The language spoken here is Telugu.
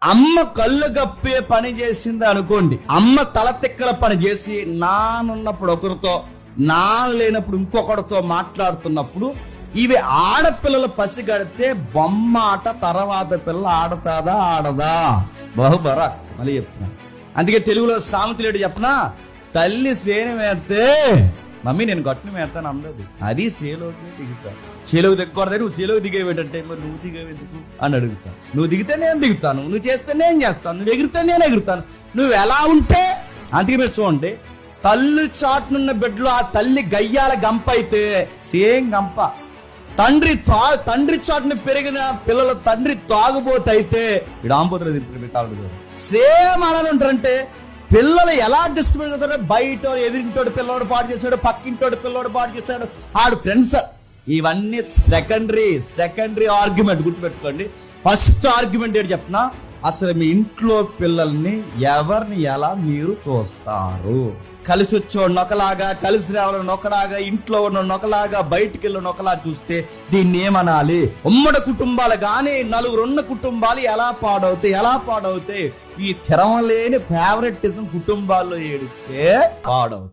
అమ్మ కళ్ళు గప్పే పని చేసింది అనుకోండి, అమ్మ తల తిక్కల పని చేసి నానున్నప్పుడు ఒకరితో, నాన్న లేనప్పుడు ఇంకొకరితో మాట్లాడుతున్నప్పుడు ఇవి ఆడపిల్లలు పసిగడితే బొమ్మ ఆట తర్వాత పిల్ల ఆడతాదా ఆడదా? బహుబరా మళ్ళీ చెప్తున్నా. అందుకే తెలుగులో సామెతలేడు చెప్పనా, తల్లి సేను వేస్తే మమ్మీ నేను గట్టును వేస్తాను అందదు, అది సేలోకి దిగుతా. సేలోకి దిగకూడదు, నువ్వు సేలోకి దిగేవేటంటే మరి నువ్వు దిగేందుకు అని అడుగుతా. నువ్వు దిగితే నేను దిగుతాను, నువ్వు చేస్తే నేను చేస్తాను, నువ్వు ఎగిరితే నేను ఎగురుతాను. నువ్వు ఎలా ఉంటే అందుకే మీరు చూడండి, తల్లి చాటునున్న బిడ్డలు ఆ తల్లి గయ్యాల గంప అయితే సేమ్ గంప. తండ్రి చాటుని పెరిగిన పిల్లలు తండ్రి తాగుబోతు అయితే ఇక్కడ ఆంబోతులు తిరిగి పెట్టాలి. సేమ్ అలా ఉంటారంటే పిల్లలు ఎలా డిస్టర్బెన్స్ అవుతారో, బయట ఎదిరింటోడు పిల్లవాడు పాటు చేశాడు, పక్కింటోడు పిల్లవాడు పాటు చేశాడు, ఆడు ఫ్రెండ్స్, ఇవన్నీ సెకండరీ ఆర్గ్యుమెంట్. గుర్తుపెట్టుకోండి. ఫస్ట్ ఆర్గ్యుమెంట్ ఏంటి చెప్పినా, అసలు మీ ఇంట్లో పిల్లల్ని ఎవరిని ఎలా మీరు చూస్తారు? కలిసి వచ్చేవాడు ఒకలాగా, కలిసి రావాలని ఒకలాగా, ఇంట్లో ఉన్న ఒకలాగా, బయటికి వెళ్ళిన ఒకలా చూస్తే దీన్ని ఏమనాలి? ఉమ్మడి కుటుంబాలు కానీ నలుగురున్న కుటుంబాలు ఎలా పాడవుతాయి? ఈ తెరవలేని ఫేవరెటిజం కుటుంబాల్లో ఏడిస్తే పాడవుతాయి.